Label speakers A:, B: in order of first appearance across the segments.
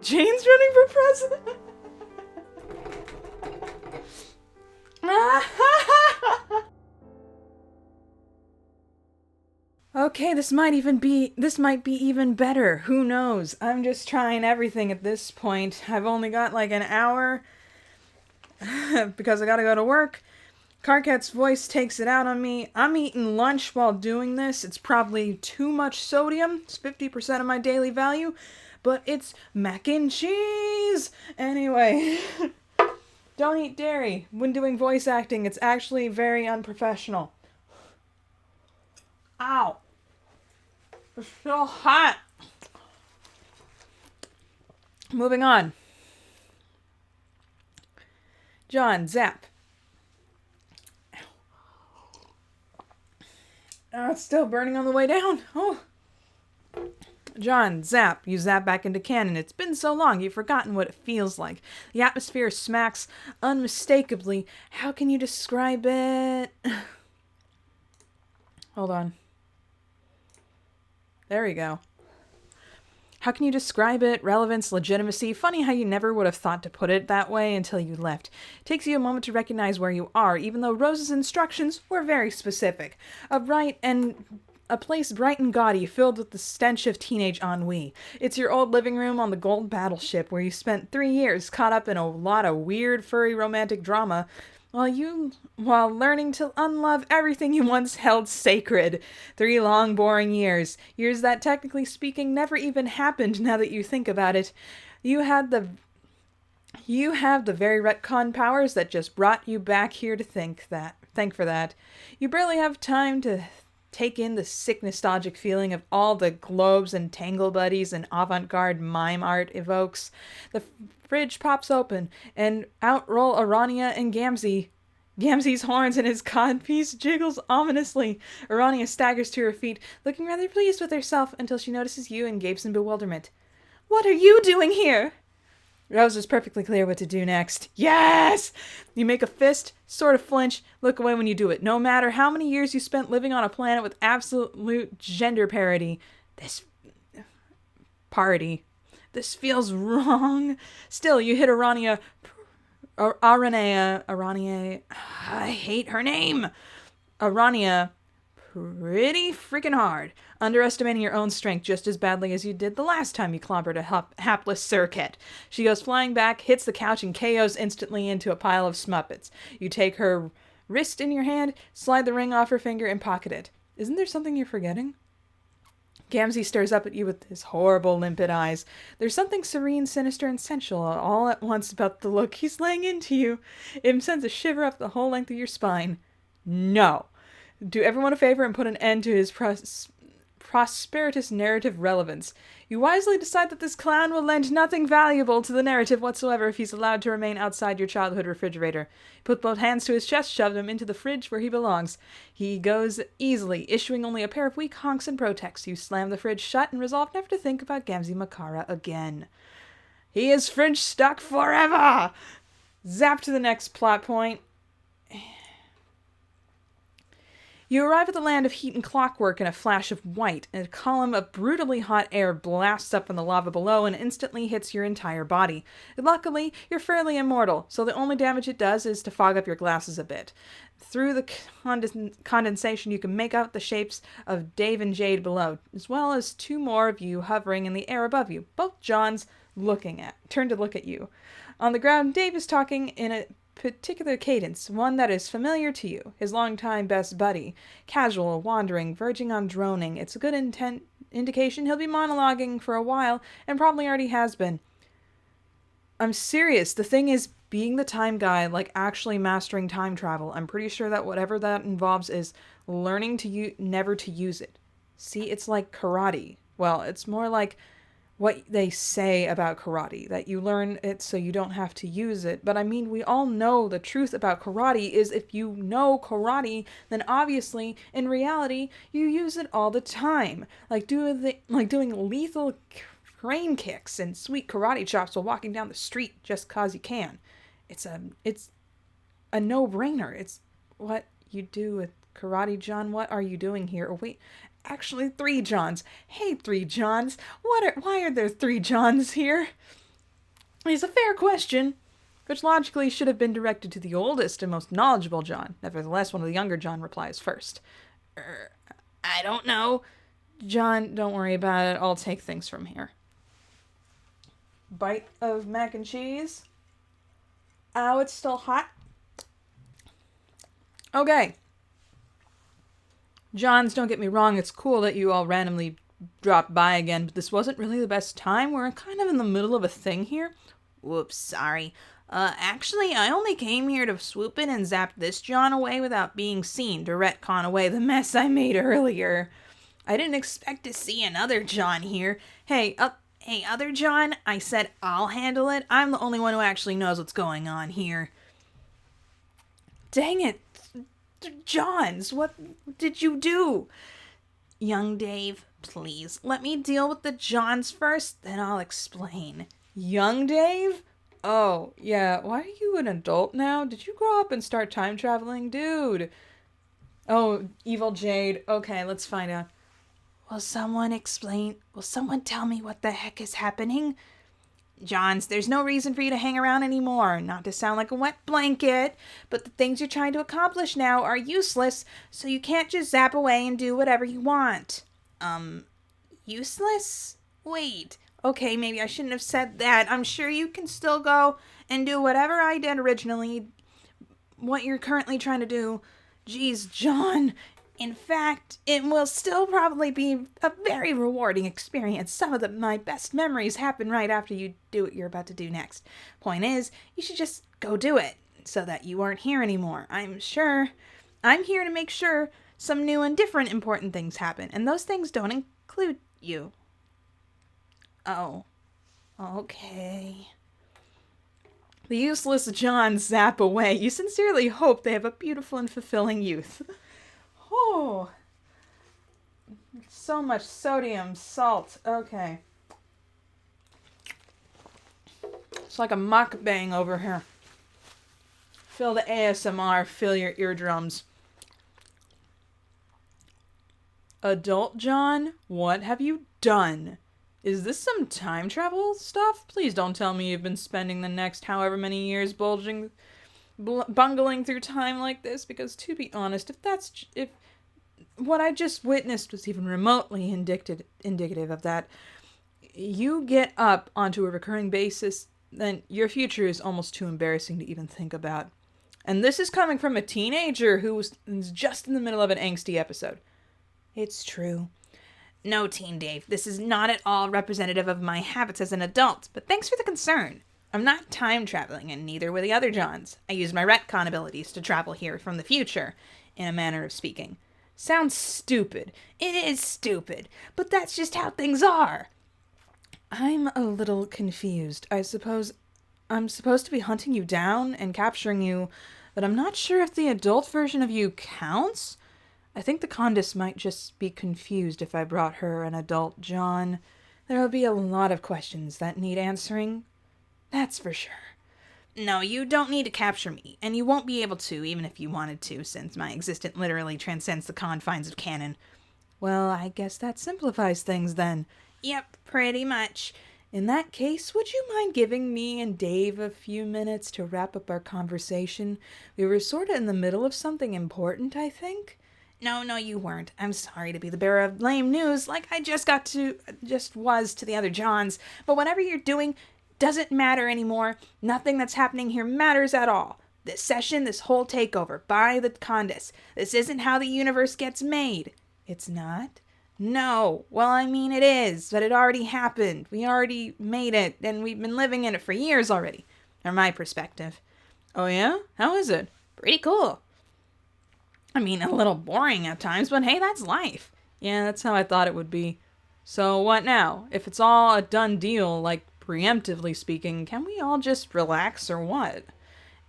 A: Jane's running for president. Okay, this might be even better. Who knows? I'm just trying everything at this point. I've only got like an hour because I gotta go to work. Carcat's voice takes it out on me. I'm eating lunch while doing this. It's probably too much sodium. It's 50% of my daily value, but it's mac and cheese. Anyway, don't eat dairy. When doing voice acting, it's actually very unprofessional. Ow. It's so hot. Moving on. John, zap. Oh, it's still burning on the way down. Oh. John, zap. You zap back into canon. It's been so long, you've forgotten what it feels like. The atmosphere smacks unmistakably. How can you describe it? Hold on. There we go. How can you describe it? Relevance, legitimacy. Funny how you never would have thought to put it that way until you left. It takes you a moment to recognize where you are, even though Rose's instructions were very specific. A place bright and gaudy, filled with the stench of teenage ennui. It's your old living room on the gold battleship, where you spent 3 years caught up in a lot of weird, furry romantic drama, while learning to unlove everything you once held sacred. 3 long, boring years. Years that, technically speaking, never even happened now that you think about it. You have the very retcon powers that just brought you back here to thank for that. You barely have time to take in the sick nostalgic feeling of all the globes and tangle buddies and avant-garde mime art evokes. The fridge pops open, and out roll Arania and Gamzee. Gamzee's horns and his codpiece jiggles ominously. Arania staggers to her feet, looking rather pleased with herself until she notices you and gapes in bewilderment. What are you doing here? Rose is perfectly clear what to do next. Yes! You make a fist, sort of flinch, look away when you do it. No matter how many years you spent living on a planet with absolute gender parity. This feels wrong. Still, you hit Arania. I hate her name. Arania pretty freaking hard, underestimating your own strength just as badly as you did the last time you clobbered a hapless circuit. She goes flying back, hits the couch, and KOs instantly into a pile of smuppets. You take her wrist in your hand, slide the ring off her finger, and pocket it. Isn't there something you're forgetting? Gamzee stares up at you with his horrible, limpid eyes. There's something serene, sinister, and sensual all at once about the look he's laying into you. It sends a shiver up the whole length of your spine. No. Do everyone a favor and put an end to his prosperitous narrative relevance. You wisely decide that this clown will lend nothing valuable to the narrative whatsoever if he's allowed to remain outside your childhood refrigerator. Put both hands to his chest, shove him into the fridge where he belongs. He goes easily, issuing only a pair of weak honks and protests. You slam the fridge shut and resolve never to think about Gamzee Makara again. He is fridge stuck forever! Zap to the next plot point. You arrive at the land of heat and clockwork in a flash of white, and a column of brutally hot air blasts up from the lava below and instantly hits your entire body. Luckily, you're fairly immortal, so the only damage it does is to fog up your glasses a bit. Through the condensation, you can make out the shapes of Dave and Jade below, as well as 2 more of you hovering in the air above you, both Johns turn to look at you. On the ground, Dave is talking in a particular cadence, one that is familiar to you, his longtime best buddy. Casual, wandering, verging on droning. It's a good indication he'll be monologuing for a while, and probably already has been. I'm serious. The thing is, being the time guy, like actually mastering time travel, I'm pretty sure that whatever that involves is learning to never to use it. See, it's like karate. Well, it's more like what they say about karate, that you learn it so you don't have to use it. But I mean, we all know the truth about karate is if you know karate, then obviously, in reality, you use it all the time. Like doing lethal crane kicks and sweet karate chops while walking down the street just cause you can. It's a no-brainer. It's what you do with karate, John. What are you doing here? Oh, wait. Actually, 3 Johns. Hey, 3 Johns. Why are there 3 Johns here? It's a fair question, which logically should have been directed to the oldest and most knowledgeable John. Nevertheless, one of the younger John replies first. I don't know. John, don't worry about it. I'll take things from here. Bite of mac and cheese. Oh, it's still hot. Okay. Johns, don't get me wrong. It's cool that you all randomly dropped by again, but this wasn't really the best time. We're kind of in the middle of a thing here. Whoops, sorry. Actually, I only came here to swoop in and zap this John away without being seen, to retcon away the mess I made earlier. I didn't expect to see another John here. Hey, other John, I said I'll handle it. I'm the only one who actually knows what's going on here. Dang it. Johns, what did you do? Young Dave, please, let me deal with the Johns first, then I'll explain. Young Dave? Oh, yeah, why are you an adult now? Did you grow up and start time traveling? Dude. Oh, evil Jade. Okay, let's find out. Will someone tell me what the heck is happening? Johns, there's no reason for you to hang around anymore. Not to sound like a wet blanket, but the things you're trying to accomplish now are useless, so you can't just zap away and do whatever you want. Useless? Wait. Okay, maybe I shouldn't have said that. I'm sure you can still go and do whatever I did originally. What you're currently trying to do. Geez, John. In fact, it will still probably be a very rewarding experience. Some of my best memories happen right after you do what you're about to do next. Point is, you should just go do it, so that you aren't here anymore. I'm here to make sure some new and different important things happen, and those things don't include you. Oh, okay. The useless John zap away. You sincerely hope they have a beautiful and fulfilling youth. Oh, so much sodium, salt. Okay. It's like a mukbang over here. Feel the ASMR, fill your eardrums. Adult John, what have you done? Is this some time travel stuff? Please don't tell me you've been spending the next however many years bungling through time like this, because to be honest, if what I just witnessed was even remotely indicative of that, you get up onto a recurring basis, then your future is almost too embarrassing to even think about. And this is coming from a teenager who was just in the middle of an angsty episode. It's true. No, Teen Dave, this is not at all representative of my habits as an adult, but thanks for the concern. I'm not time traveling, and neither were the other Johns. I used my retcon abilities to travel here from the future, in a manner of speaking. Sounds stupid. It is stupid, but that's just how things are. I'm a little confused. I suppose I'm supposed to be hunting you down and capturing you, but I'm not sure if the adult version of you counts. I think the Condis might just be confused if I brought her an adult John. There'll be a lot of questions that need answering. That's for sure. No, you don't need to capture me, and you won't be able to, even if you wanted to, since my existence literally transcends the confines of canon. Well, I guess that simplifies things then. Yep, pretty much. In that case, would you mind giving me and Dave a few minutes to wrap up our conversation? We were sort of in the middle of something important, I think. No, you weren't. I'm sorry to be the bearer of lame news, like I just was to the other Johns, but whatever you're doing doesn't matter anymore. Nothing that's happening here matters at all. This session, this whole takeover by the Condis, this isn't how the universe gets made. It's not? No. Well, I mean it is, but it already happened. We already made it, and we've been living in it for years already. From my perspective. Oh yeah? How is it? Pretty cool. I mean, a little boring at times, but hey, that's life. Yeah, that's how I thought it would be. So what now? If it's all a done deal, like preemptively speaking, can we all just relax or what?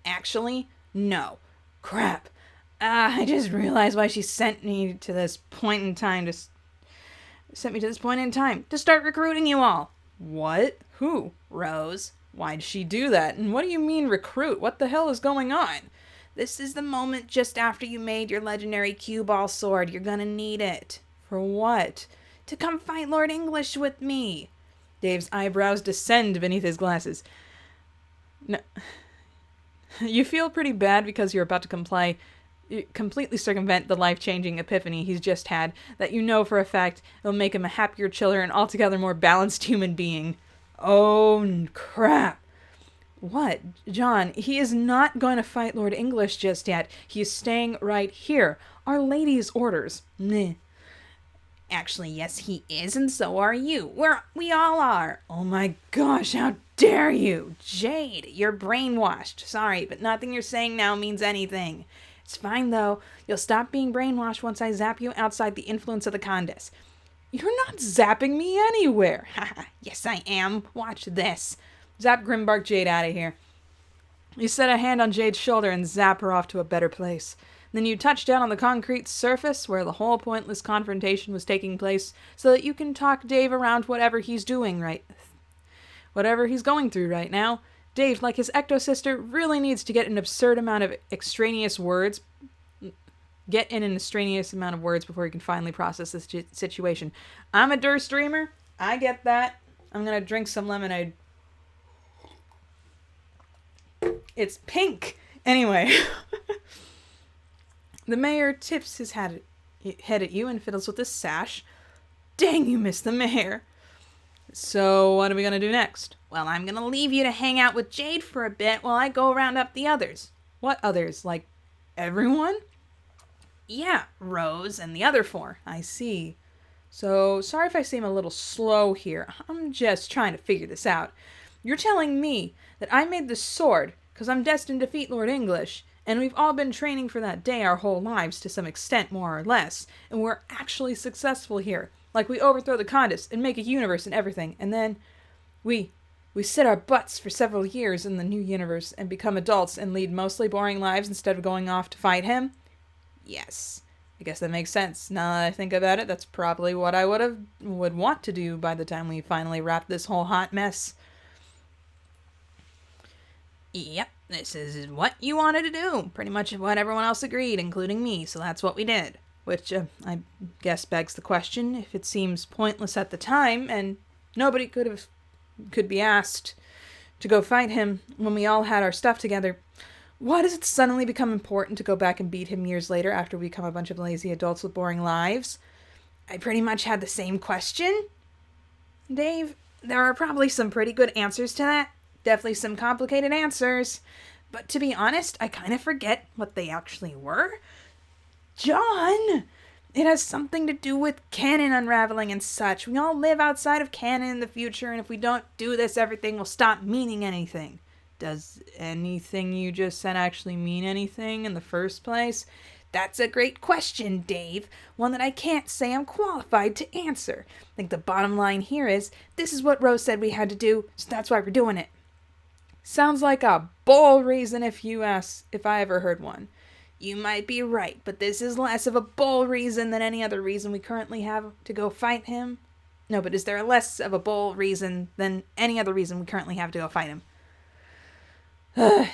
A: Actually, no. Crap. I just realized why she sent me to this point in time to start recruiting you all. What? Who? Rose. Why'd she do that? And what do you mean recruit? What the hell is going on? This is the moment just after you made your legendary cue ball sword. You're gonna need it. For what? To come fight Lord English with me. Dave's eyebrows descend beneath his glasses. No, you feel pretty bad because you're about to completely circumvent the life-changing epiphany he's just had, that you know for a fact it'll make him a happier, chiller, and altogether more balanced human being. Oh, crap. What? John, he is not going to fight Lord English just yet. He is staying right here. Our lady's orders. Meh.
B: Actually, yes, he is, and so are you. We all are.
A: Oh my gosh, how dare you!
B: Jade, you're brainwashed. Sorry, but nothing you're saying now means anything.
A: It's fine, though. You'll stop being brainwashed once I zap you outside the influence of the Condis. You're not zapping me anywhere.
B: Haha, yes I am. Watch this.
A: Zap Grimbark Jade out of here. You set a hand on Jade's shoulder and zap her off to a better place. Then you touch down on the concrete surface where the whole pointless confrontation was taking place so that you can talk Dave around whatever he's going through right now. Dave, like his ecto-sister, really needs to get an absurd amount of extraneous words. Get in an extraneous amount of words before he can finally process this situation. I'm a Durst dreamer. I get that. I'm going to drink some lemonade. It's pink. Anyway. The mayor tips his head at you and fiddles with his sash. Dang, you missed the mayor. So, what are we going to do next?
B: Well, I'm going to leave you to hang out with Jade for a bit while I go round up the others.
A: What others? Like, everyone?
B: Yeah, Rose and the other 4.
A: I see. So, sorry if I seem a little slow here. I'm just trying to figure this out. You're telling me that I made this sword because I'm destined to defeat Lord English, and we've all been training for that day our whole lives to some extent, more or less, and we're actually successful here. Like we overthrow the Condis and make a universe and everything, and then we sit our butts for several years in the new universe and become adults and lead mostly boring lives instead of going off to fight him?
B: Yes.
A: I guess that makes sense. Now that I think about it, that's probably what I would want to do by the time we finally wrap this whole hot mess.
B: Yep, this is what you wanted to do. Pretty much what everyone else agreed, including me, so that's what we did.
A: Which, I guess begs the question, if it seems pointless at the time, and nobody could be asked to go fight him when we all had our stuff together, why does it suddenly become important to go back and beat him years later after we become a bunch of lazy adults with boring lives?
B: I pretty much had the same question. Dave, there are probably some pretty good answers to that. Definitely some complicated answers. But to be honest, I kind of forget what they actually were. John! It has something to do with canon unraveling and such. We all live outside of canon in the future, and if we don't do this, everything will stop meaning anything.
A: Does anything you just said actually mean anything in the first place?
B: That's a great question, Dave. One that I can't say I'm qualified to answer. I think the bottom line here is, this is what Rose said we had to do, so that's why we're doing it.
A: Sounds like a bull reason if I ever heard one.
B: You might be right, but this is less of a bull reason than any other reason we currently have to go fight him. No, but is there less of a bull reason than any other reason we currently have to go fight him?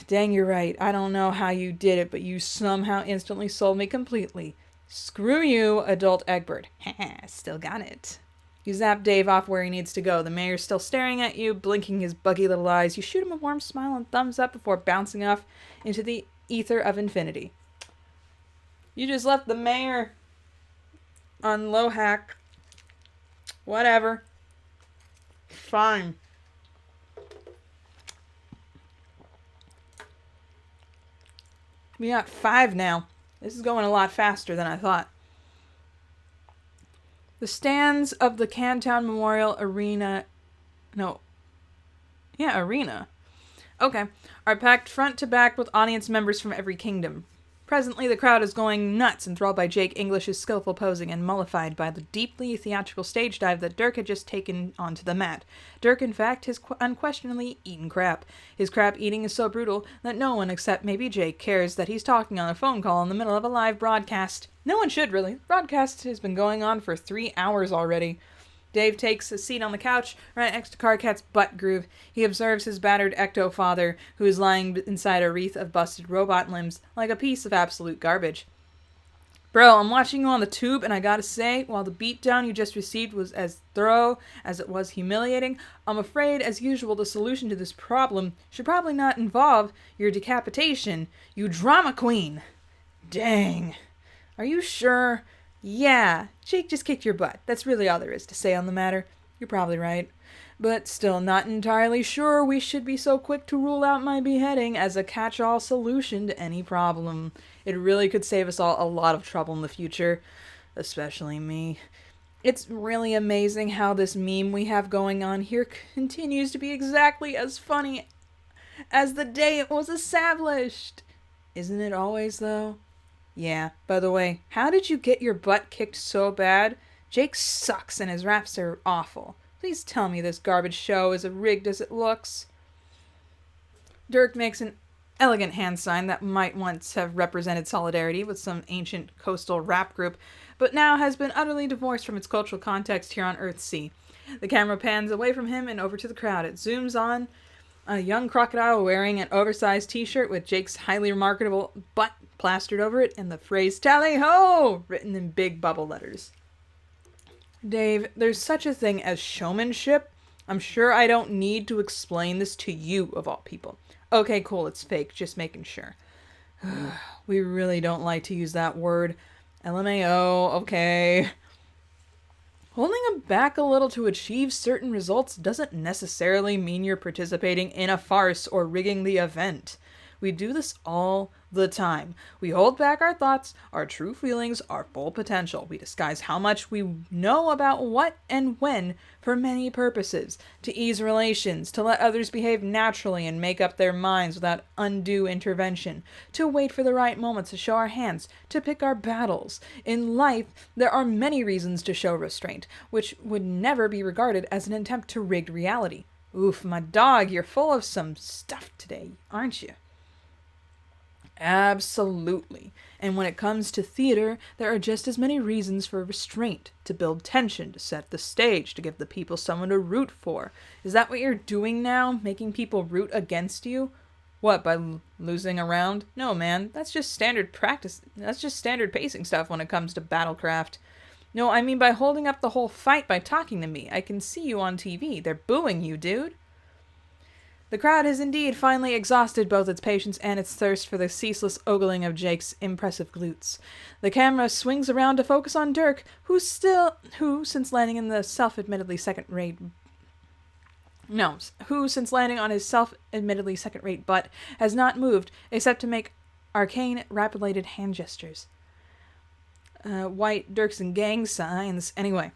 A: Dang, you're right. I don't know how you did it, but you somehow instantly sold me completely. Screw you, adult Egbert.
B: Still got it.
A: You zap Dave off where he needs to go. The mayor's still staring at you, blinking his buggy little eyes. You shoot him a warm smile and thumbs up before bouncing off into the ether of infinity. You just left the mayor on low hack. Whatever. Fine. We got 5 now. This is going a lot faster than I thought. The stands of the Cantown Memorial Arena... Arena. Okay. Are packed front to back with audience members from every kingdom. Presently, the crowd is going nuts, enthralled by Jake English's skillful posing and mollified by the deeply theatrical stage dive that Dirk had just taken onto the mat. Dirk, in fact, has unquestionably eaten crap. His crap eating is so brutal that no one except maybe Jake cares that he's talking on a phone call in the middle of a live broadcast. No one should, really. The broadcast has been going on for 3 hours already. Dave takes a seat on the couch right next to Carcat's butt groove. He observes his battered ecto-father, who is lying inside a wreath of busted robot limbs like a piece of absolute garbage. Bro, I'm watching you on the tube, and I gotta say, while the beatdown you just received was as thorough as it was humiliating, I'm afraid, as usual, the solution to this problem should probably not involve your decapitation, you drama queen. Dang. Are you sure? Yeah, Jake just kicked your butt. That's really all there is to say on the matter. You're probably right. But still not entirely sure we should be so quick to rule out my beheading as a catch-all solution to any problem. It really could save us all a lot of trouble in the future, especially me. It's really amazing how this meme we have going on here continues to be exactly as funny as the day it was established. Isn't it always, though? Yeah, by the way, how did you get your butt kicked so bad? Jake sucks and his raps are awful. Please tell me this garbage show is as rigged as it looks. Dirk makes an elegant hand sign that might once have represented solidarity with some ancient coastal rap group, but now has been utterly divorced from its cultural context here on Earthsea. The camera pans away from him and over to the crowd. It zooms on a young crocodile wearing an oversized t-shirt with Jake's highly remarkable butt plastered over it and the phrase "Tally-ho" written in big bubble letters. Dave, there's such a thing as showmanship. I'm sure I don't need to explain this to you, of all people. Okay, cool, it's fake, just making sure. We really don't like to use that word. LMAO, okay. Holding them back a little to achieve certain results doesn't necessarily mean you're participating in a farce or rigging the event. We do this all the time. We hold back our thoughts, our true feelings, our full potential. We disguise how much we know about what and when for many purposes. To ease relations, to let others behave naturally and make up their minds without undue intervention, to wait for the right moment to show our hands, to pick our battles. In life, there are many reasons to show restraint, which would never be regarded as an attempt to rig reality. Oof, my dog, you're full of some stuff today, aren't you? Absolutely. And when it comes to theater, there are just as many reasons for restraint, to build tension, to set the stage, to give the people someone to root for. Is that what you're doing now? Making people root against you? What, by losing a round? No, man, that's just standard practice. That's just standard pacing stuff when it comes to battlecraft. No, I mean by holding up the whole fight by talking to me. I can see you on TV. They're booing you, dude. The crowd has indeed finally exhausted both its patience and its thirst for the ceaseless ogling of Jake's impressive glutes. The camera swings around to focus on Dirk, who, since landing on his self-admittedly second-rate butt, has not moved, except to make arcane, rapid-related hand gestures. White Dirks and gang signs. Anyway,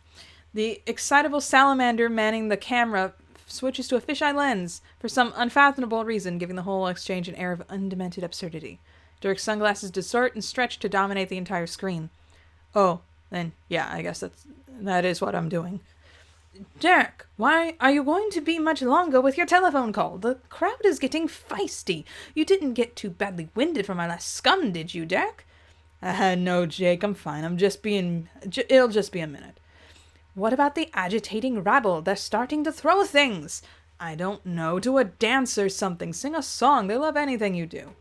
A: the excitable salamander manning the camera switches to a fisheye lens for some unfathomable reason, giving the whole exchange an air of undemented absurdity. Dirk's sunglasses distort and stretch to dominate the entire screen. Oh, then, yeah, I guess that is what I'm doing. Dirk, why are you going to be much longer with your telephone call? The crowd is getting feisty. You didn't get too badly winded from our last scum, did you, Dirk? No, Jake, I'm fine. It'll just be a minute. What about the agitating rabble? They're starting to throw things. I don't know. Do a dance or something. Sing a song. They love anything you do.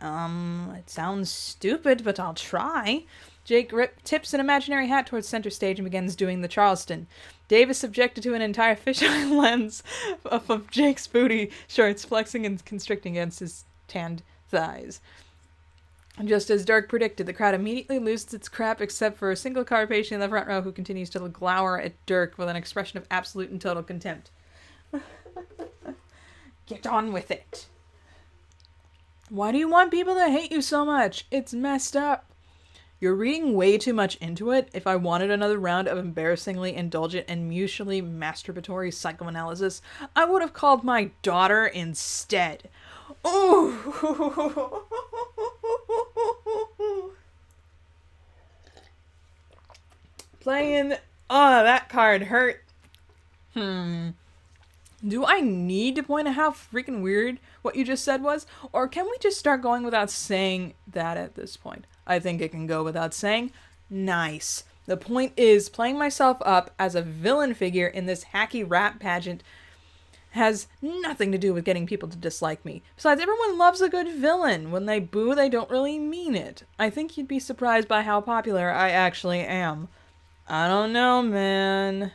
A: It sounds stupid, but I'll try. Jake tips an imaginary hat towards center stage and begins doing the Charleston. Dave is subjected to an entire fisheye lens of Jake's booty shorts flexing and constricting against his tanned thighs. Just as Dirk predicted, the crowd immediately loses its crap except for a single car patient in the front row who continues to glower at Dirk with an expression of absolute and total contempt. Get on with it. Why do you want people to hate you so much? It's messed up. You're reading way too much into it. If I wanted another round of embarrassingly indulgent and mutually masturbatory psychoanalysis, I would have called my daughter instead. Oh! Playing... Oh, that card hurt. Do I need to point out how freaking weird what you just said was? Or can we just start going without saying that at this point? I think it can go without saying. Nice. The point is, playing myself up as a villain figure in this hacky rap pageant has nothing to do with getting people to dislike me. Besides, everyone loves a good villain. When they boo, they don't really mean it. I think you'd be surprised by how popular I actually am. I don't know, man.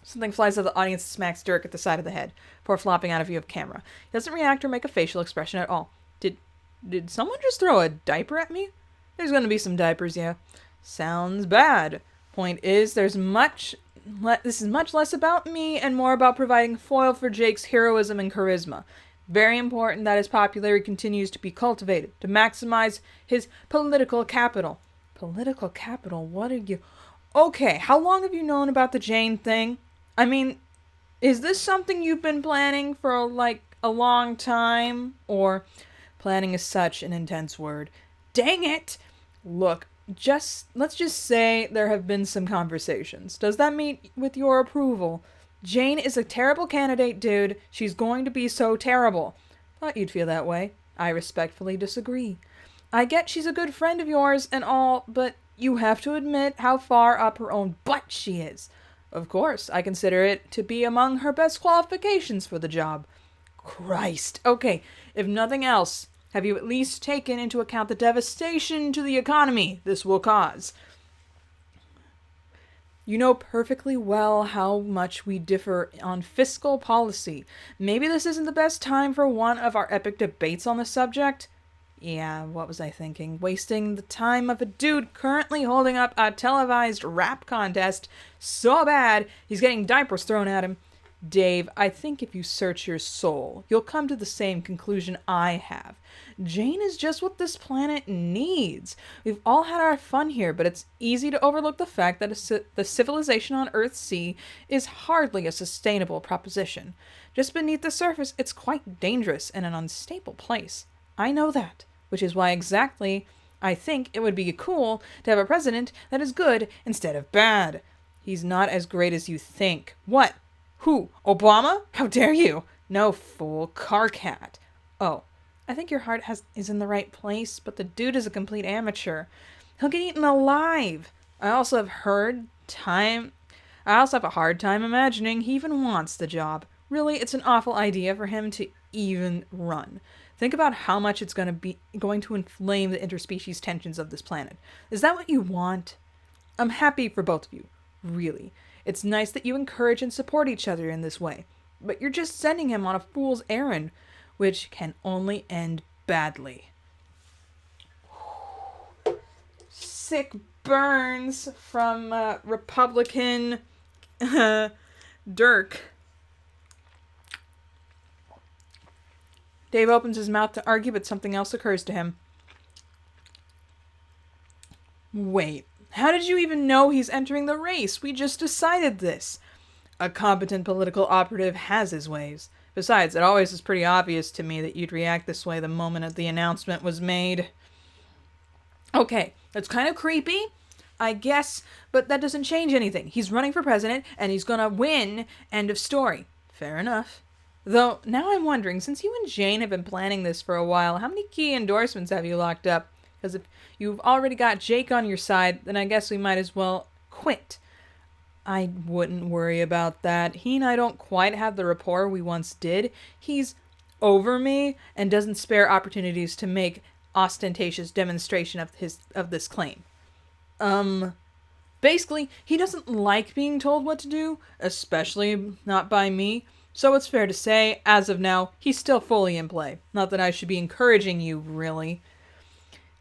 A: Something flies out of the audience and smacks Dirk at the side of the head, before flopping out of view of camera. He doesn't react or make a facial expression at all. Did someone just throw a diaper at me? There's gonna be some diapers, yeah. Sounds bad. Point is, this is much less about me and more about providing foil for Jake's heroism and charisma. Very important that his popularity continues to be cultivated, to maximize his political capital. Political capital? What are you... Okay, how long have you known about the Jane thing? I mean, is this something you've been planning for, like, a long time? Or... Planning is such an intense word. Dang it! Look, let's just say there have been some conversations. Does that meet with your approval? Jane is a terrible candidate, dude. She's going to be so terrible. Thought you'd feel that way. I respectfully disagree. I get she's a good friend of yours and all, but you have to admit how far up her own butt she is. Of course, I consider it to be among her best qualifications for the job. Christ. Okay, if nothing else, have you at least taken into account the devastation to the economy this will cause? You know perfectly well how much we differ on fiscal policy. Maybe this isn't the best time for one of our epic debates on the subject? Yeah, what was I thinking? Wasting the time of a dude currently holding up a televised rap contest so bad he's getting diapers thrown at him. Dave, I think if you search your soul, you'll come to the same conclusion I have. Jane is just what this planet needs. We've all had our fun here, but it's easy to overlook the fact that the civilization on Earthsea is hardly a sustainable proposition. Just beneath the surface, it's quite dangerous and an unstable place. I know that, which is why exactly I think it would be cool to have a president that is good instead of bad. He's not as great as you think. What? Who? Obama? How dare you? No, fool. Carcat. Oh, I think your heart is in the right place, but the dude is a complete amateur. He'll get eaten alive. I also have a hard time imagining he even wants the job. Really, it's an awful idea for him to even run. Think about how much it's going to inflame the interspecies tensions of this planet. Is that what you want? I'm happy for both of you. Really. It's nice that you encourage and support each other in this way, but you're just sending him on a fool's errand, which can only end badly. Sick burns from Republican Dirk. Dave opens his mouth to argue, but something else occurs to him. Wait. How did you even know he's entering the race? We just decided this. A competent political operative has his ways. Besides, it always was pretty obvious to me that you'd react this way the moment the announcement was made. Okay, that's kind of creepy, I guess, but that doesn't change anything. He's running for president, and he's gonna win. End of story. Fair enough. Though, now I'm wondering, since you and Jane have been planning this for a while, how many key endorsements have you locked up? Because if you've already got Jake on your side, then I guess we might as well quit. I wouldn't worry about that. He and I don't quite have the rapport we once did. He's over me and doesn't spare opportunities to make ostentatious demonstration of this claim. Basically, he doesn't like being told what to do, especially not by me. So it's fair to say, as of now, he's still fully in play. Not that I should be encouraging you, really.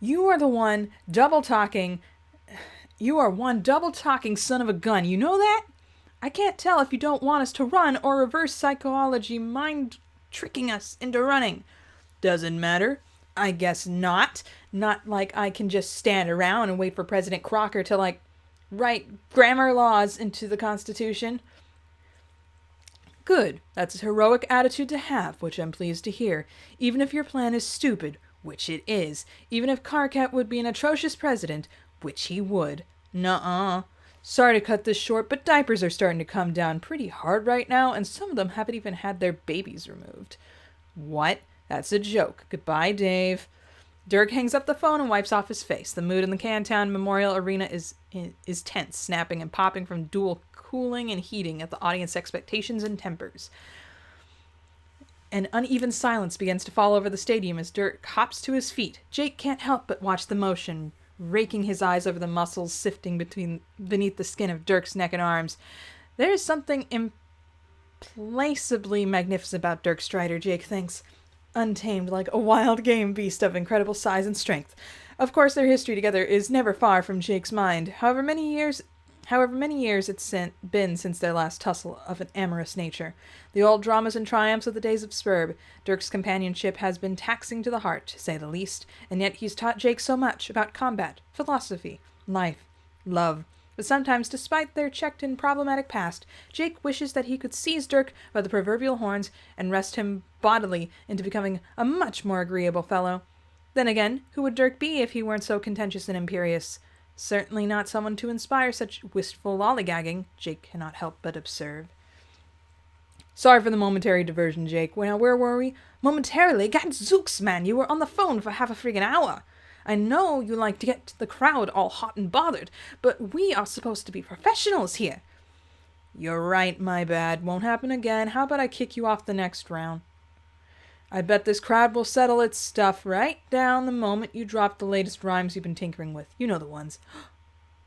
A: You are one double-talking son of a gun. You know that? I can't tell if you don't want us to run or reverse psychology mind tricking us into running. Doesn't matter. I guess not. Not like I can just stand around and wait for President Crocker to, write grammar laws into the Constitution. Good. That's a heroic attitude to have, which I'm pleased to hear. Even if your plan is stupid, which it is. Even if Carcat would be an atrocious president, which he would. Nuh-uh. Sorry to cut this short, but diapers are starting to come down pretty hard right now, and some of them haven't even had their babies removed. What? That's a joke. Goodbye, Dave. Dirk hangs up the phone and wipes off his face. The mood in the Cantown Memorial Arena is tense, snapping and popping from dual cooling and heating at the audience expectations and tempers. An uneven silence begins to fall over the stadium as Dirk hops to his feet. Jake can't help but watch the motion, raking his eyes over the muscles sifting beneath the skin of Dirk's neck and arms. There is something implacably magnificent about Dirk Strider, Jake thinks. Untamed, like a wild game beast of incredible size and strength. Of course, their history together is never far from Jake's mind. However many years it's been since their last tussle of an amorous nature. The old dramas and triumphs of the days of Spurb. Dirk's companionship has been taxing to the heart, to say the least, and yet he's taught Jake so much about combat, philosophy, life, love. But sometimes, despite their checked and problematic past, Jake wishes that he could seize Dirk by the proverbial horns and wrest him bodily into becoming a much more agreeable fellow. Then again, who would Dirk be if he weren't so contentious and imperious? Certainly not someone to inspire such wistful lollygagging, Jake cannot help but observe. Sorry for the momentary diversion, Jake. Now, where were we? Momentarily? Gadzooks, man, you were on the phone for half a friggin' hour. I know you like to get the crowd all hot and bothered, but we are supposed to be professionals here. You're right, my bad. Won't happen again. How about I kick you off the next round? I bet this crowd will settle its stuff right down the moment you drop the latest rhymes you've been tinkering with. You know the ones.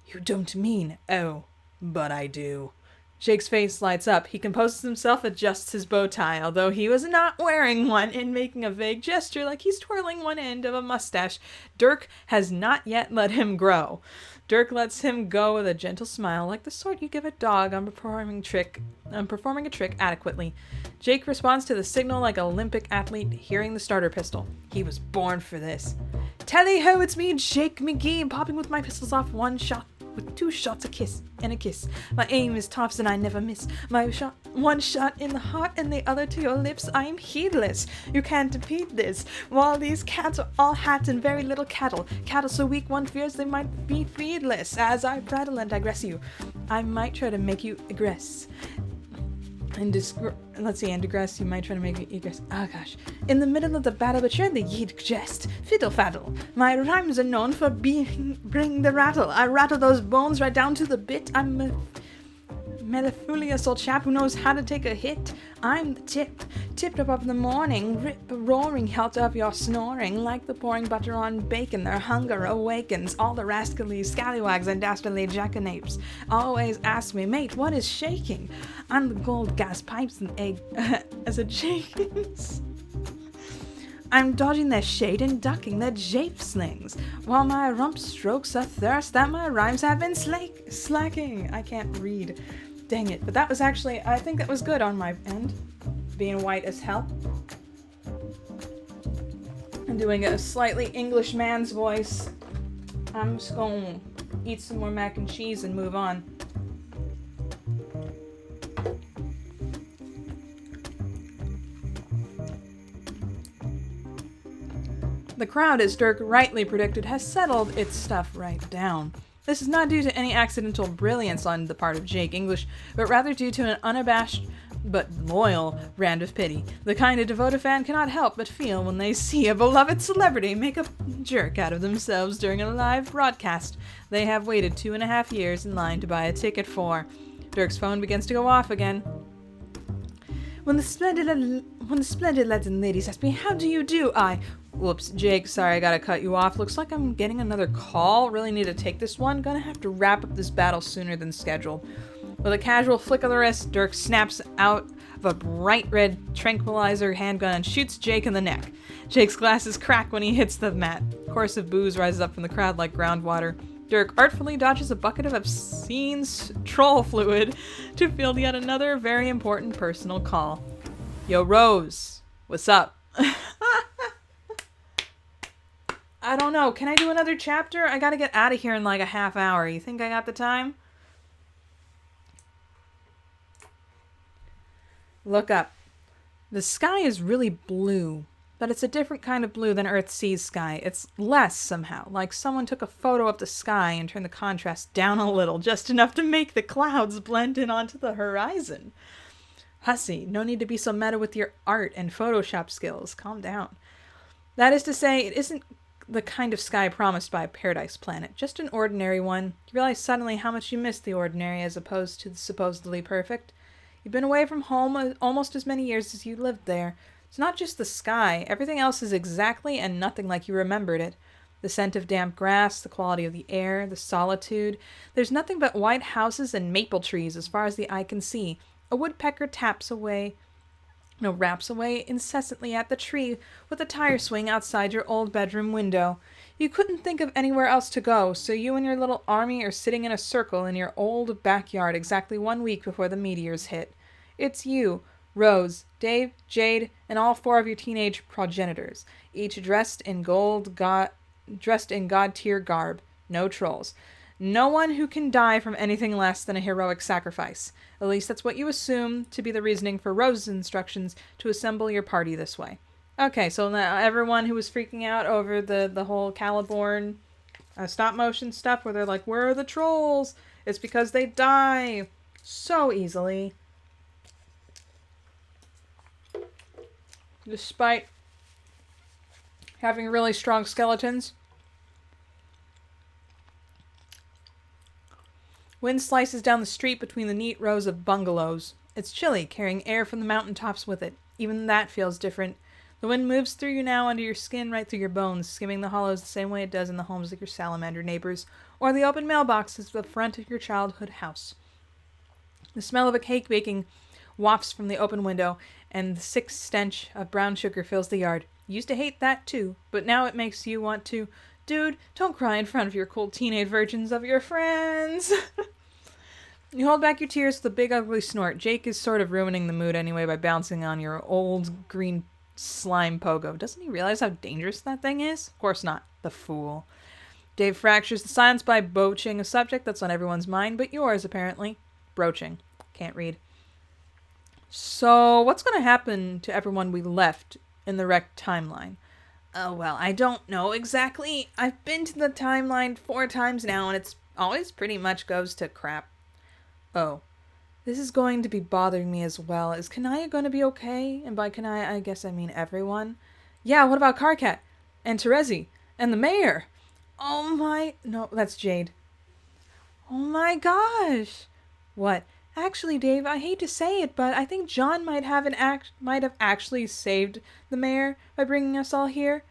A: You don't mean... Oh, but I do. Jake's face lights up. He composes himself, adjusts his bow tie, although he was not wearing one, and making a vague gesture like he's twirling one end of a mustache Dirk has not yet let him grow. Dirk lets him go with a gentle smile, like the sort you give a dog on performing a trick adequately. Jake responds to the signal like an Olympic athlete hearing the starter pistol. He was born for this. Tally-ho, it's me, Jake McGee, popping with my pistols off one shot. With 2 shots, a kiss. My aim is tops and I never miss. One shot in the heart and the other to your lips. I am heedless. You can't defeat this. While these cats are all hats and very little cattle. Cattle so weak one fears they might be feedless. As I prattle and digress you, I might try to make you egress. And digress, you might try to make me egress. Oh gosh. In the middle of the battle, but you're in the yeet jest. Fiddle faddle. My rhymes are known for bring the rattle. I rattle those bones right down to the bit. I'm a mellifluous old chap who knows how to take a hit. I'm the tipped up of the morning, rip a roaring helt of your snoring, like the pouring butter on bacon, their hunger awakens, all the rascally scallywags and dastardly jackanapes always ask me, mate, what is shaking? I'm the gold gas pipes and egg as it shakes. I'm dodging their shade and ducking their jape slings, while my rump strokes a thirst that my rhymes have been slacking. I can't read. Dang it. But that was actually, I think that was good on my end. Being white as hell. I'm doing a slightly English man's voice. I'm just gonna eat some more mac and cheese and move on. The crowd, as Dirk rightly predicted, has settled its stuff right down. This is not due to any accidental brilliance on the part of Jake English, but rather due to an unabashed but loyal brand of pity, the kind a devoted fan cannot help but feel when they see a beloved celebrity make a jerk out of themselves during a live broadcast they have waited 2.5 years in line to buy a ticket for. Dirk's phone begins to go off again. When the splendid lads and ladies ask me, how do you do? Whoops, Jake, sorry I gotta cut you off. Looks like I'm getting another call. Really need to take this one. Gonna have to wrap up this battle sooner than scheduled. With a casual flick of the wrist, Dirk snaps out of a bright red tranquilizer handgun and shoots Jake in the neck. Jake's glasses crack when he hits the mat. A chorus of boos rises up from the crowd like groundwater. Dirk artfully dodges a bucket of obscene troll fluid to field yet another very important personal call. Yo, Rose, what's up? I don't know. Can I do another chapter? I gotta get out of here in like a half hour. You think I got the time? Look up. The sky is really blue, but it's a different kind of blue than Earth sees sky. It's less somehow, like someone took a photo of the sky and turned the contrast down a little, just enough to make the clouds blend in onto the horizon. Hussy, no need to be so meta with your art and Photoshop skills. Calm down. That is to say, it isn't the kind of sky promised by a paradise planet, just an ordinary one. You realize suddenly how much you miss the ordinary as opposed to the supposedly perfect. You've been away from home almost as many years as you lived there, It's not just the sky. Everything else is exactly and nothing like you remembered it. The scent of damp grass, the quality of the air, the solitude. There's nothing but white houses and maple trees as far as the eye can see. A woodpecker raps away incessantly at the tree with a tire swing outside your old bedroom window. You couldn't think of anywhere else to go, so you and your little army are sitting in a circle in your old backyard exactly 1 week before the meteors hit. It's you, Rose, Dave, Jade, and all 4 of your teenage progenitors, each dressed in god-tier garb. No trolls. No one who can die from anything less than a heroic sacrifice. At least that's what you assume to be the reasoning for Rose's instructions to assemble your party this way. Okay, so now everyone who was freaking out over the whole Caliborn stop motion stuff where they're like, where are the trolls? It's because they die so easily. Despite having really strong skeletons. Wind slices down the street between the neat rows of bungalows. It's chilly, carrying air from the mountaintops with it. Even that feels different. The wind moves through you now under your skin, right through your bones, skimming the hollows the same way it does in the homes of your salamander neighbors, or the open mailboxes at the front of your childhood house. The smell of a cake baking wafts from the open window, and the sick stench of brown sugar fills the yard. You used to hate that too, but now it makes you want to. Dude, don't cry in front of your cool teenage virgins of your friends. You hold back your tears with a big ugly snort. Jake is sort of ruining the mood anyway by bouncing on your old green slime pogo. Doesn't he realize how dangerous that thing is? Of course not. The fool. Dave fractures the silence by broaching a subject that's on everyone's mind, but yours, apparently. Broaching. Can't read. So, what's going to happen to everyone we left in the wrecked timeline? Well, I don't know exactly. I've been to the timeline 4 times now, and it's always pretty much goes to crap. Oh, this is going to be bothering me as well. Is Kanaya going to be okay? And by Kanaya, I guess I mean everyone. Yeah, what about Carcat? And Terezi? And the mayor? Oh my... No, that's Jade. Oh my gosh. What? Actually, Dave, I hate to say it, but I think John might have actually saved the mayor by bringing us all here.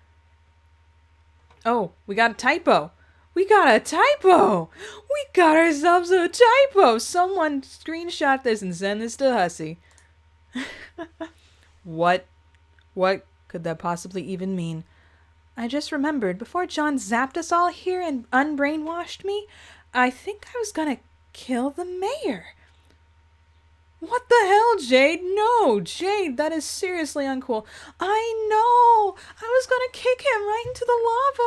A: Oh, we got a typo. We got a typo! We got ourselves a typo! Someone screenshot this and send this to Hussy. What could that possibly even mean? I just remembered, before John zapped us all here and unbrainwashed me, I think I was gonna kill the mayor. What the hell, Jade? No, Jade, that is seriously uncool. I know! I was gonna kick him right into the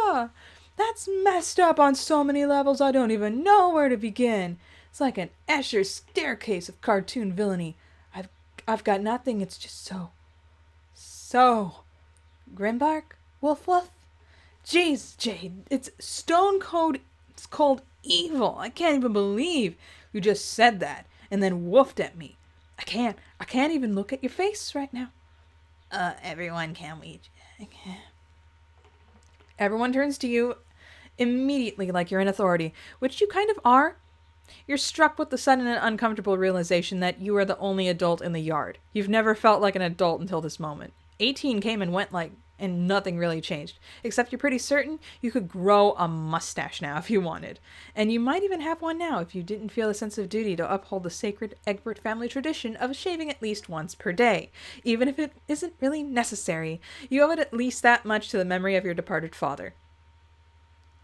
A: lava! That's messed up on so many levels I don't even know where to begin. It's like an Escher staircase of cartoon villainy. I've got nothing, it's just so... Grimbark? Wolf? Jeez, Jade, it's cold evil. I can't even believe you just said that and then woofed at me. I can't even look at your face right now. Everyone, can we? Everyone turns to you immediately like you're in authority, which you kind of are. You're struck with the sudden and uncomfortable realization that you are the only adult in the yard. You've never felt like an adult until this moment. 18 came and went and nothing really changed, except you're pretty certain you could grow a mustache now if you wanted. And you might even have one now if you didn't feel a sense of duty to uphold the sacred Egbert family tradition of shaving at least once per day, even if it isn't really necessary. You owe it at least that much to the memory of your departed father.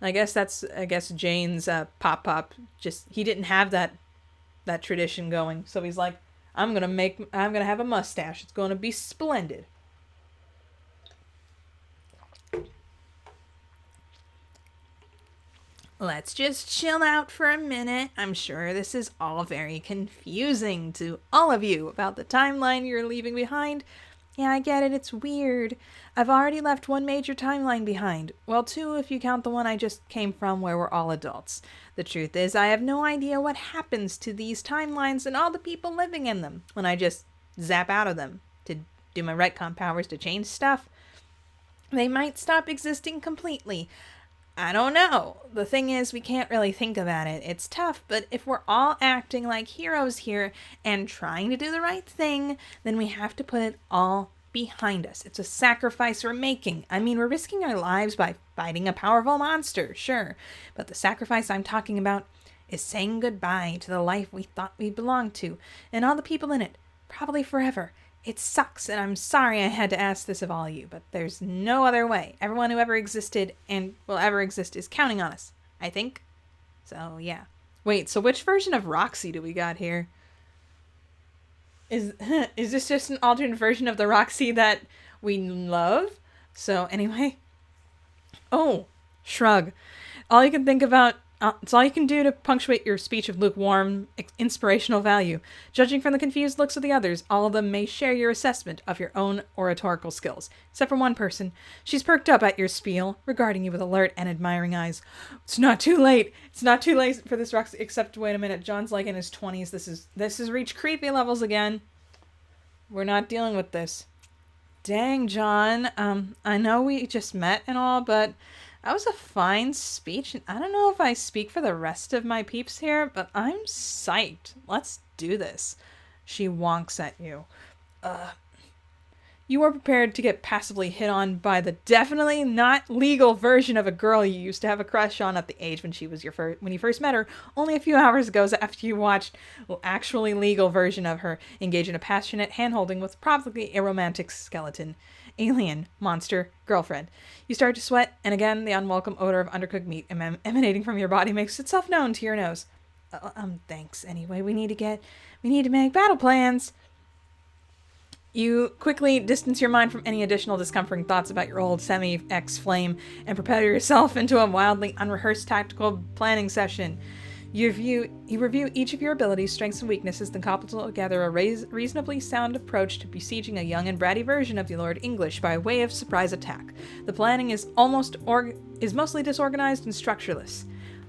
A: I guess Jane's pop, just, he didn't have that tradition going, so he's like, I'm gonna have a mustache. It's gonna be splendid. Let's just chill out for a minute. I'm sure this is all very confusing to all of you about the timeline you're leaving behind. Yeah, I get it. It's weird. I've already left 1 major timeline behind. Well, 2 if you count the one I just came from where we're all adults. The truth is, I have no idea what happens to these timelines and all the people living in them when I just zap out of them to do my retcon powers to change stuff. They might stop existing completely. I don't know. The thing is, we can't really think about it. It's tough, but if we're all acting like heroes here and trying to do the right thing, then we have to put it all behind us. It's a sacrifice we're making. I mean, we're risking our lives by fighting a powerful monster, sure. But the sacrifice I'm talking about is saying goodbye to the life we thought we belonged to, and all the people in it, probably forever. It sucks, and I'm sorry I had to ask this of all you, but there's no other way. Everyone who ever existed and will ever exist is counting on us, I think. So, yeah. Wait, so which version of Roxy do we got here? Is this just an alternate version of the Roxy that we love? So, anyway. Oh, shrug. All you can think about... it's all you can do to punctuate your speech of lukewarm, inspirational value. Judging from the confused looks of the others, all of them may share your assessment of your own oratorical skills. Except for one person. She's perked up at your spiel, regarding you with alert and admiring eyes. It's not too late. It's not too late for this Roxy, except wait a minute. John's like in his 20s. This has reached creepy levels again. We're not dealing with this. Dang, John. I know we just met and all, but... that was a fine speech, and I don't know if I speak for the rest of my peeps here, but I'm psyched. Let's do this. She wonks at you. You are prepared to get passively hit on by the definitely not legal version of a girl you used to have a crush on at the age when she was when you first met her, only a few hours ago after you watched the actually legal version of her engage in a passionate handholding with probably a romantic skeleton. Alien, monster, girlfriend. You start to sweat, and again, the unwelcome odor of undercooked meat emanating from your body makes itself known to your nose. Thanks. Anyway, we need to make battle plans. You quickly distance your mind from any additional discomforting thoughts about your old semi-ex-flame and prepare yourself into a wildly unrehearsed tactical planning session. You review each of your abilities, strengths, and weaknesses, then cobble together a reasonably sound approach to besieging a young and bratty version of the Lord English by way of surprise attack. The planning is mostly disorganized and structureless,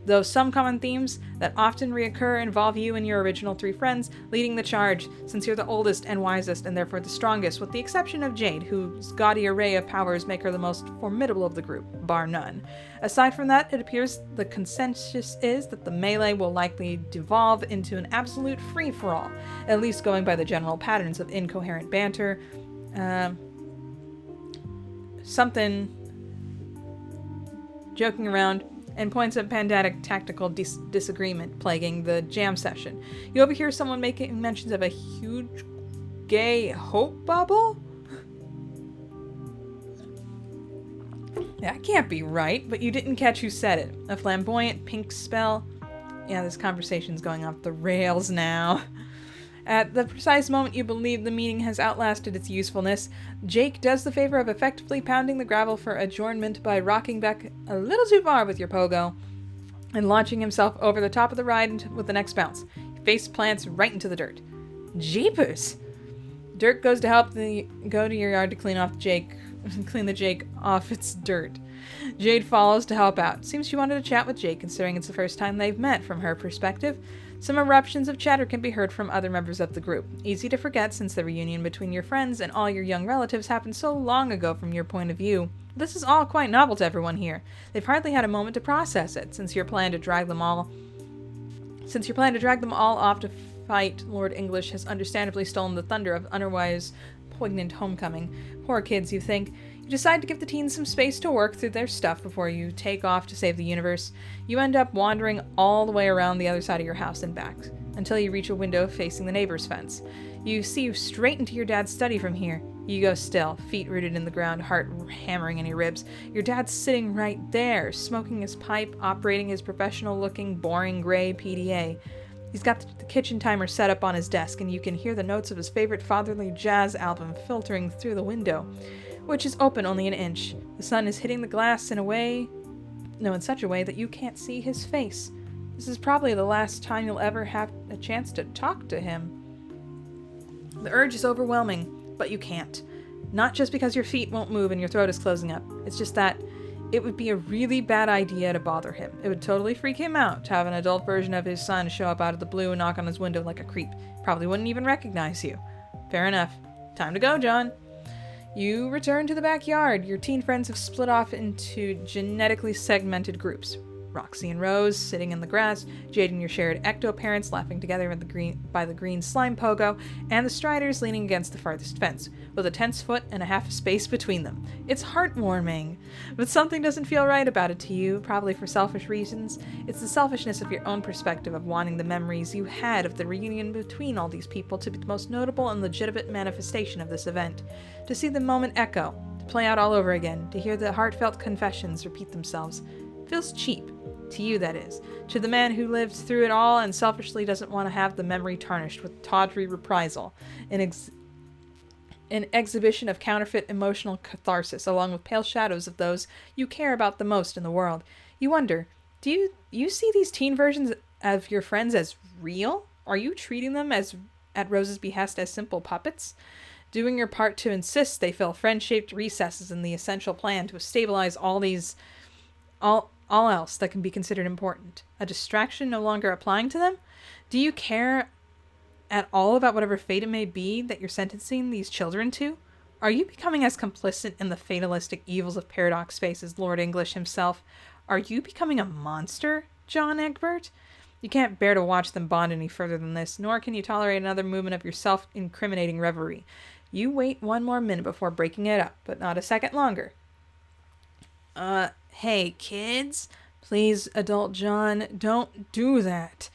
A: though some common themes that often reoccur involve you and your original 3 friends leading the charge, since you're the oldest and wisest and therefore the strongest, with the exception of Jade, whose gaudy array of powers make her the most formidable of the group, bar none. Aside from that, it appears the consensus is that the melee will likely devolve into an absolute free-for-all, at least going by the general patterns of incoherent banter, something joking around, and points of pandemic tactical disagreement plaguing the jam session. You overhear someone making mentions of a huge gay hope bubble? That can't be right, but you didn't catch who said it. A flamboyant pink spell? Yeah, this conversation's going off the rails now. At the precise moment you believe the meeting has outlasted its usefulness, Jake does the favor of effectively pounding the gravel for adjournment by rocking back a little too far with your pogo and launching himself over the top of the ride with the next bounce. He face plants right into the dirt. Jeepers! Dirk goes to go to your yard to clean the Jake off its dirt. Jade follows to help out. Seems she wanted to chat with Jake, considering it's the first time they've met from her perspective. Some eruptions of chatter can be heard from other members of the group. Easy to forget since the reunion between your friends and all your young relatives happened so long ago from your point of view. This is all quite novel to everyone here. They've hardly had a moment to process it, since your plan to drag them all off to fight Lord English has understandably stolen the thunder of otherwise poignant homecoming. Poor kids, you think. You decide to give the teens some space to work through their stuff before you take off to save the universe. You end up wandering all the way around the other side of your house and back, until you reach a window facing the neighbor's fence. You see straight into your dad's study from here. You go still, feet rooted in the ground, heart hammering in your ribs. Your dad's sitting right there, smoking his pipe, operating his professional-looking, boring gray PDA. He's got the kitchen timer set up on his desk, and you can hear the notes of his favorite fatherly jazz album filtering through the window, which is open only an inch. The sun is hitting the glass in such a way that you can't see his face. This is probably the last time you'll ever have a chance to talk to him. The urge is overwhelming, but you can't. Not just because your feet won't move and your throat is closing up. It's just that it would be a really bad idea to bother him. It would totally freak him out to have an adult version of his son show up out of the blue and knock on his window like a creep. Probably wouldn't even recognize you. Fair enough. Time to go, John. You return to the backyard. Your teen friends have split off into genetically segmented groups. Roxy and Rose sitting in the grass, Jade and your shared ecto-parents laughing together by the green slime pogo, and the Striders leaning against the farthest fence, with a tense foot and a half space between them. It's heartwarming, but something doesn't feel right about it to you, probably for selfish reasons. It's the selfishness of your own perspective of wanting the memories you had of the reunion between all these people to be the most notable and legitimate manifestation of this event. To see the moment echo, to play out all over again, to hear the heartfelt confessions repeat themselves. Feels cheap. To you, that is. To the man who lived through it all and selfishly doesn't want to have the memory tarnished with tawdry reprisal. An exhibition of counterfeit emotional catharsis, along with pale shadows of those you care about the most in the world. You wonder, do you see these teen versions of your friends as real? Are you treating them as, at Rose's behest, as simple puppets? Doing your part to insist they fill friend-shaped recesses in the essential plan to stabilize all else that can be considered important. A distraction no longer applying to them? Do you care at all about whatever fate it may be that you're sentencing these children to? Are you becoming as complicit in the fatalistic evils of Paradox Space as Lord English himself? Are you becoming a monster, John Egbert? You can't bear to watch them bond any further than this, nor can you tolerate another movement of your self-incriminating reverie. You wait one more minute before breaking it up, but not a second longer. Hey, kids. Please, adult John, don't do that.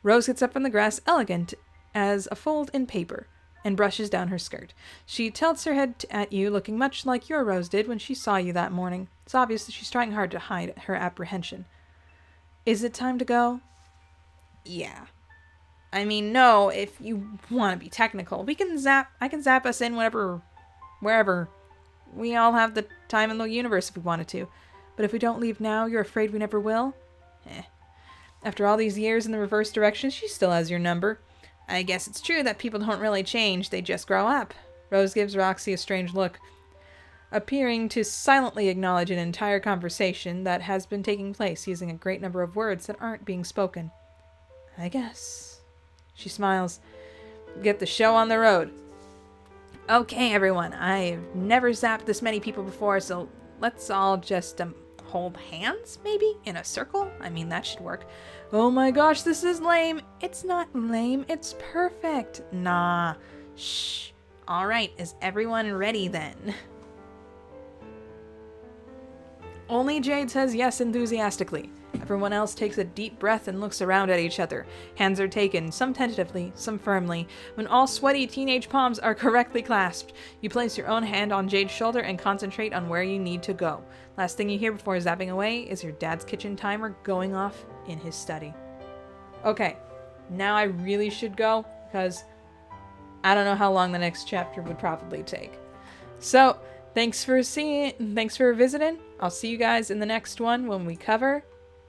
A: Rose gets up from the grass, elegant as a fold in paper, and brushes down her skirt. She tilts her head at you, looking much like your Rose did when she saw you that morning. It's obvious that she's trying hard to hide her apprehension. Is it time to go? Yeah. I mean, no, if you want to be technical. I can zap us in wherever. We all have the time in the universe if we wanted to. But if we don't leave now, you're afraid we never will? After all these years in the reverse direction, she still has your number. I guess it's true that people don't really change, they just grow up. Rose gives Roxy a strange look, appearing to silently acknowledge an entire conversation that has been taking place using a great number of words that aren't being spoken. I guess. She smiles. Get the show on the road. Okay, everyone, I've never zapped this many people before, so let's all just hold hands, maybe? In a circle? I mean, that should work. Oh my gosh, this is lame. It's not lame, it's perfect. Nah. Shh. Alright, is everyone ready then? Only Jade says yes enthusiastically. Everyone else takes a deep breath and looks around at each other. Hands are taken, some tentatively, some firmly. When all sweaty teenage palms are correctly clasped, you place your own hand on Jade's shoulder and concentrate on where you need to go. Last thing you hear before zapping away is your dad's kitchen timer going off in his study. Okay, now I really should go, because I don't know how long the next chapter would probably take. So, thanks for visiting. I'll see you guys in the next one when we cover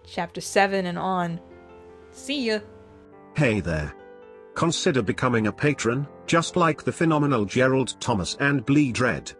A: Chapter 7 and on. See ya!
C: Hey there. Consider becoming a patron, just like the phenomenal Gerald Thomas and Bleed Red.